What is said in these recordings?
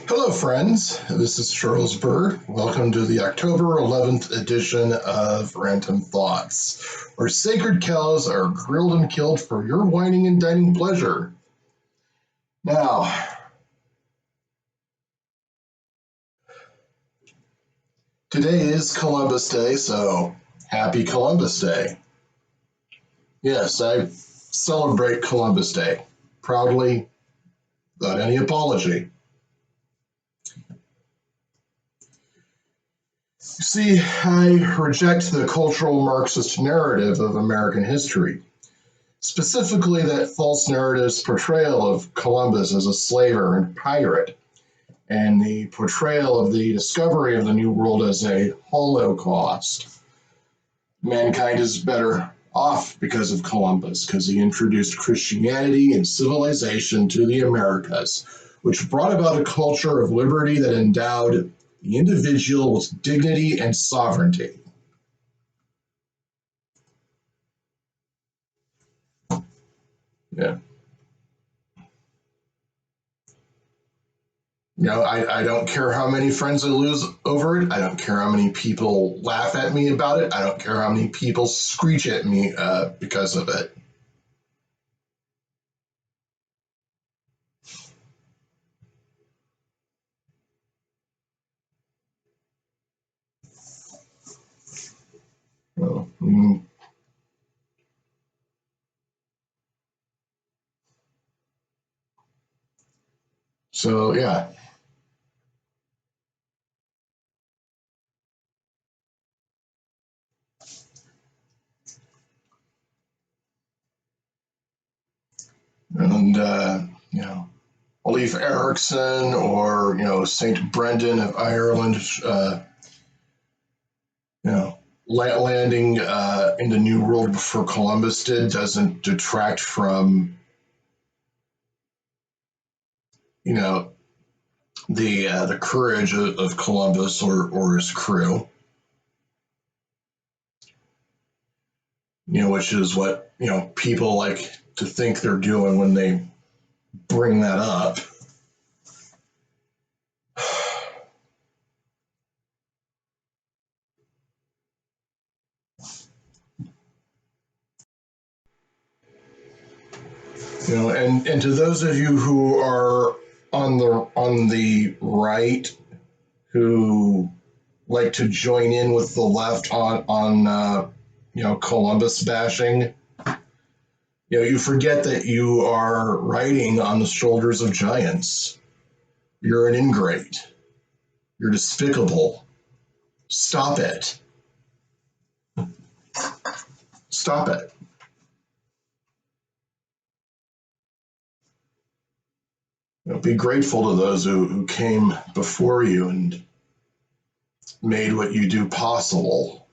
Hello, friends. This is Charles Bird. Welcome to the October 11th edition of Rant-Om Thoughts, where sacred cows are grilled and killed for your whining and dining pleasure. Now, today is Columbus Day, so happy Columbus Day. Yes, I celebrate Columbus Day proudly, without any apology. You see, I reject the cultural Marxist narrative of American history, specifically that false narrative's portrayal of Columbus as a slaver and pirate, and the portrayal of the discovery of the New World as a holocaust. Mankind is better off because of Columbus, because he introduced Christianity and civilization to the Americas, which brought about a culture of liberty that endowed the individual with dignity and sovereignty. Yeah. I don't care how many friends I lose over it. I don't care how many people laugh at me about it. I don't care how many people screech at me because of it. Well, So, yeah. And, Leif Erikson or, St. Brendan of Ireland, landing in the New World before Columbus did doesn't detract from, the courage of Columbus or his crew, which is what, people like to think they're doing when they bring that up. And to those of you who are on the right, who like to join in with the left on Columbus bashing, you forget that you are riding on the shoulders of giants. You're an ingrate. You're despicable. Stop it. Stop it. Be grateful to those who came before you and made what you do possible.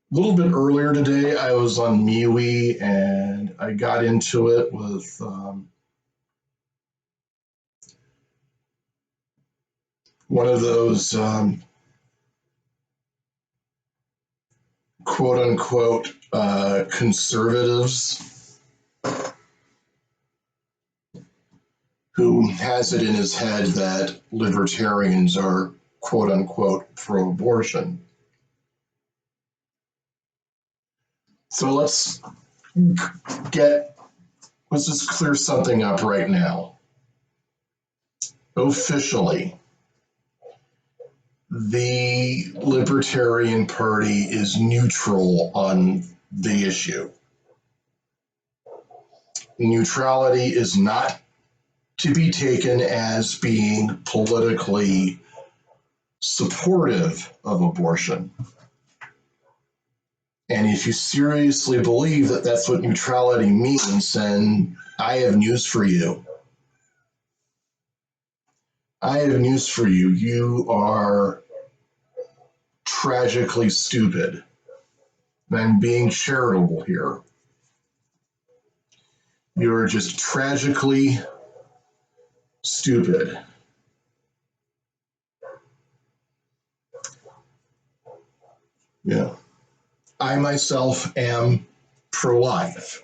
A little bit earlier today, I was on MeWe and I got into it with one of those quote unquote conservatives who has it in his head that libertarians are quote unquote pro-abortion. So let's just clear something up right now. Officially, the Libertarian Party is neutral on the issue. Neutrality is not to be taken as being politically supportive of abortion. And if you seriously believe that that's what neutrality means, then I have news for you. You are tragically stupid. I'm being charitable here. You're just tragically stupid. I myself am pro-life.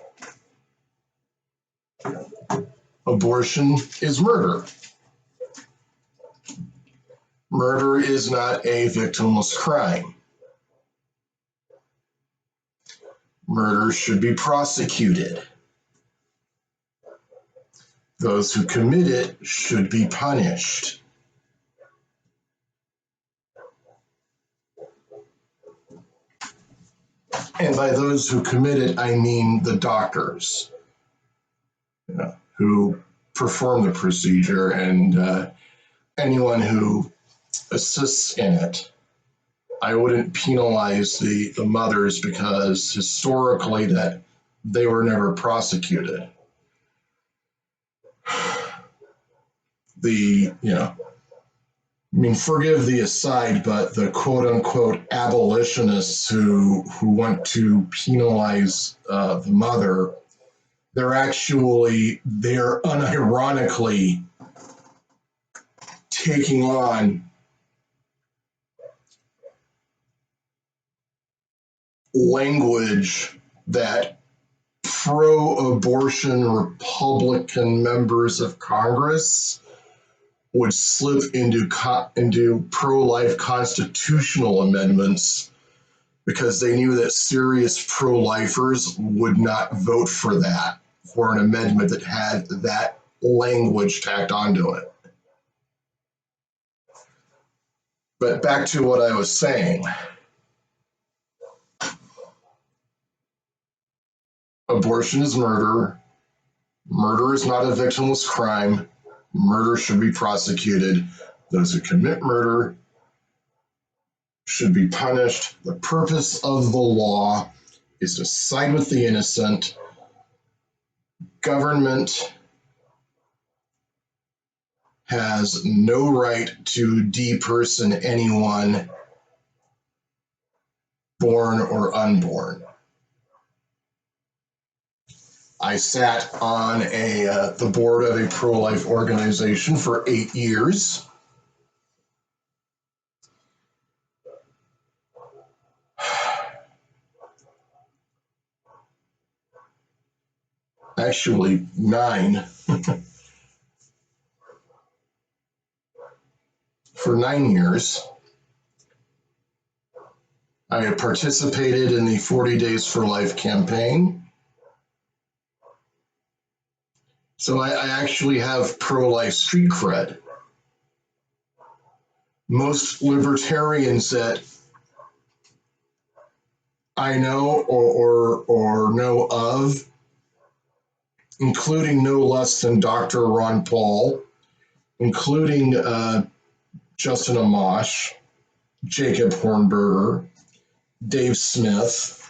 Abortion is murder. Murder is not a victimless crime. Murder should be prosecuted. Those who commit it should be punished. And by those who commit it, I mean the doctors, who perform the procedure, and anyone who assists in it. I wouldn't penalize the mothers because historically that they were never prosecuted. Forgive the aside, but the quote unquote abolitionists who want to penalize the mother, they're unironically taking on language that pro-abortion Republican members of Congress would slip into pro-life constitutional amendments because they knew that serious pro-lifers would not vote for an amendment that had that language tacked onto it. But back to what I was saying. Abortion is murder. Murder is not a victimless crime. Murder should be prosecuted. Those who commit murder should be punished. The purpose of the law is to side with the innocent. Government has no right to deperson anyone, born or unborn. I sat on the board of a pro-life organization for 8 years. Actually, 9. For 9 years. I had participated in the 40 Days for Life campaign. So I actually have pro-life street cred. Most libertarians that I know or know of, including no less than Dr. Ron Paul, including Justin Amash, Jacob Hornberger, Dave Smith,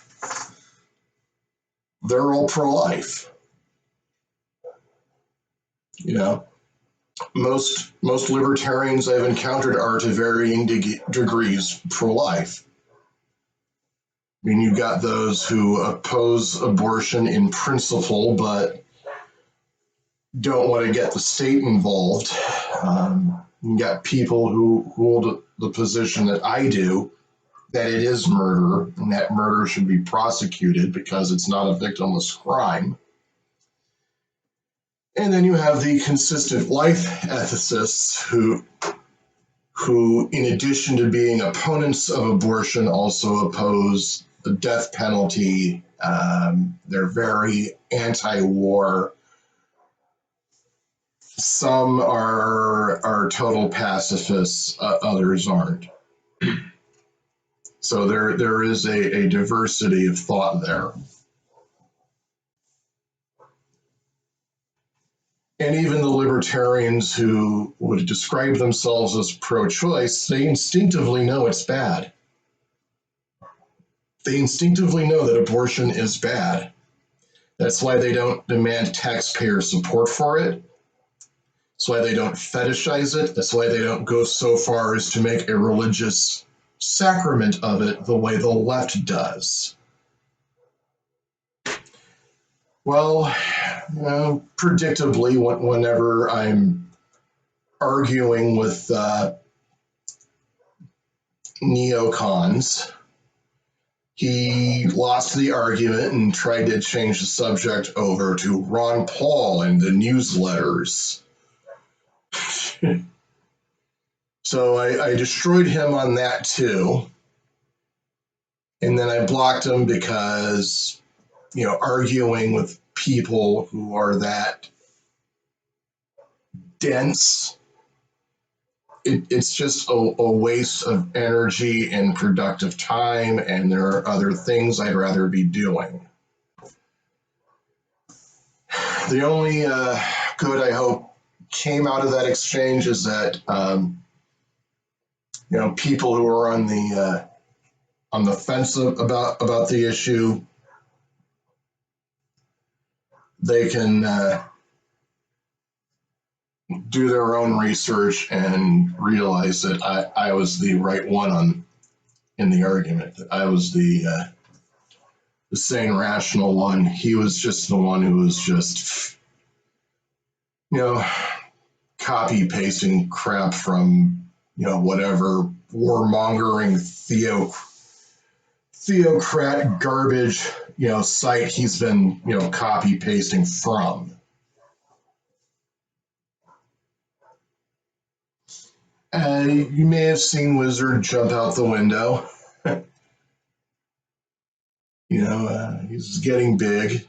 they're all pro-life. Most libertarians I've encountered are to varying degrees pro-life. You've got those who oppose abortion in principle, but don't want to get the state involved. You've got people who hold the position that I do, that it is murder, and that murder should be prosecuted because it's not a victimless crime. And then you have the consistent life ethicists who, in addition to being opponents of abortion, also oppose the death penalty. They're very anti-war. Some are total pacifists, others aren't. So there is a diversity of thought there. And even the libertarians who would describe themselves as pro-choice, they instinctively know it's bad. They instinctively know that abortion is bad. That's why they don't demand taxpayer support for it. That's why they don't fetishize it. That's why they don't go so far as to make a religious sacrament of it the way the left does. Well, predictably, whenever I'm arguing with neocons, He lost the argument and tried to change the subject over to Ron Paul and the newsletters. So I destroyed him on that too. And then I blocked him because, arguing with people who are that dense, it's just a waste of energy and productive time, and there are other things I'd rather be doing. The only good I hope came out of that exchange is that people who are on the fence about the issue, they can do their own research and realize that I was the right one in the argument. That I was the sane, rational one. He was just the one who was just, copy pasting crap from, whatever warmongering theocrat garbage, site he's been, copy pasting from. You may have seen Wizard jump out the window. He's getting big.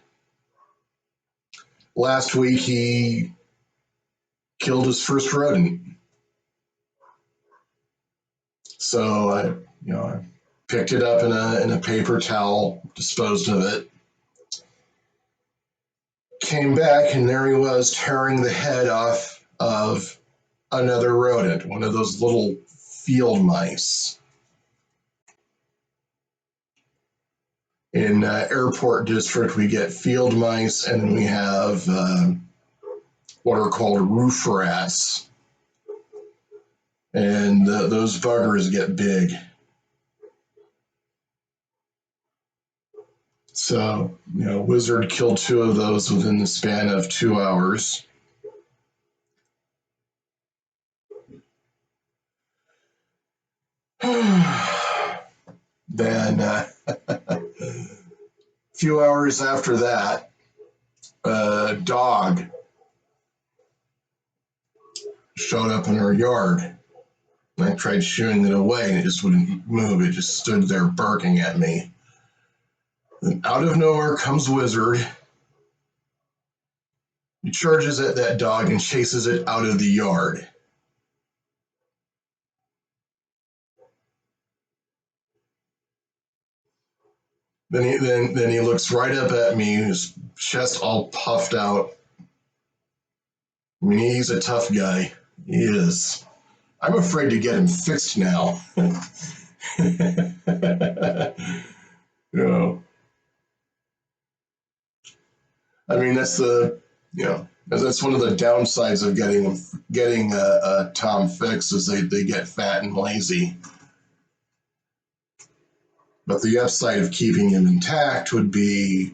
Last week, he killed his first rodent. So I picked it up in a paper towel, disposed of it. Came back, and there he was tearing the head off of another rodent, one of those little field mice. In Airport District, we get field mice, and then we have what are called roof rats. And those buggers get big. So, Wizard killed 2 of those within the span of 2 hours. Then, a few hours after that, a dog showed up in our yard. And I tried shooing it away, and it just wouldn't move. It just stood there barking at me. And out of nowhere comes Wizard. He charges at that dog and chases it out of the yard. Then he looks right up at me, his chest all puffed out. I mean, he's a tough guy. He is. I'm afraid to get him fixed now. I mean, that's that's one of the downsides of getting Tom fixed is they get fat and lazy. But the upside of keeping him intact would be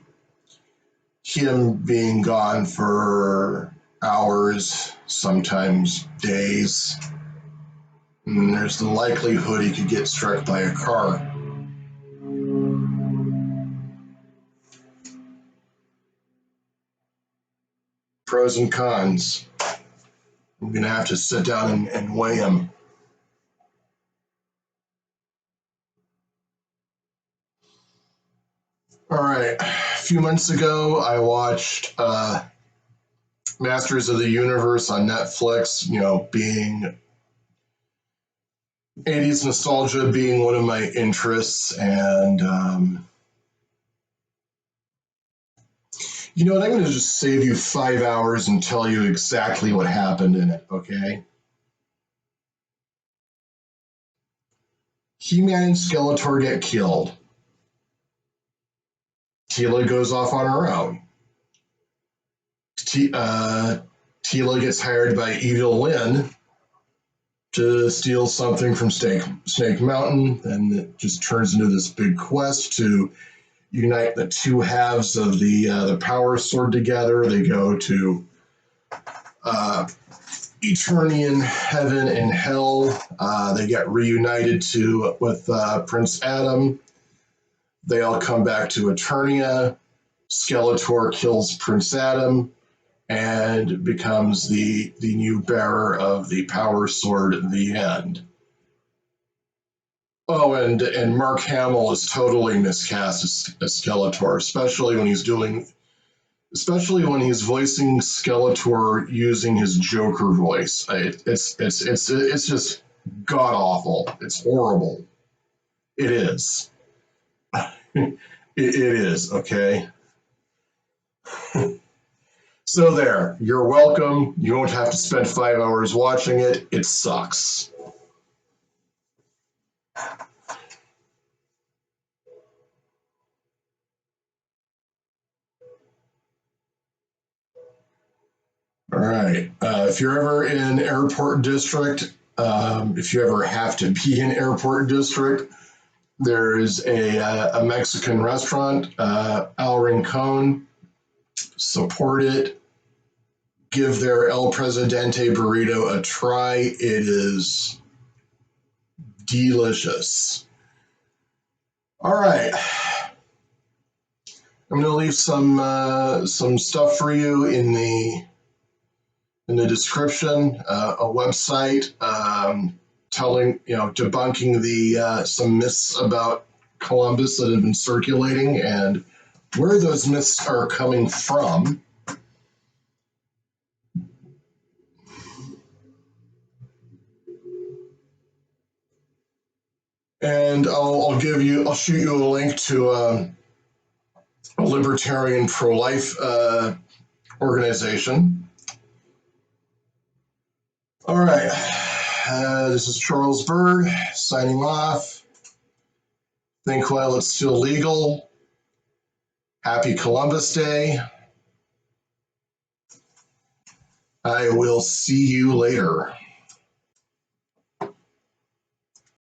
him being gone for hours, sometimes days. And there's the likelihood he could get struck by a car. Pros and cons. I'm going to have to sit down and weigh them. All right. A few months ago, I watched Masters of the Universe on Netflix, being 80s nostalgia being one of my interests. And, you know what? I'm going to just save you 5 hours and tell you exactly what happened in it, okay? He-Man and Skeletor get killed. Teela goes off on her own. Teela gets hired by Evil Lynn to steal something from Snake Mountain, and it just turns into this big quest to unite the 2 halves of the Power Sword together. They go to Eternian heaven and hell. They get reunited with Prince Adam. They all come back to Eternia. Skeletor kills Prince Adam and becomes the new bearer of the power sword at the end. Oh, and Mark Hamill is totally miscast as Skeletor, especially when he's voicing Skeletor using his Joker voice. It's just god awful. It's horrible. It is. it is, okay? So there, you're welcome. You won't have to spend 5 hours watching it. It sucks. All right. If you're ever in Airport District, if you ever have to be in Airport District, there's a Mexican restaurant, El Rincon. Support it. Give their El Presidente burrito a try. It is delicious. All right. I'm going to leave some stuff for you in the description, a website debunking some myths about Columbus that have been circulating and where those myths are coming from. And I'll shoot you a link to a Libertarian For Life organization. All right. This is Charles Bird signing off. Think while it's still legal. Happy Columbus Day. I will see you later.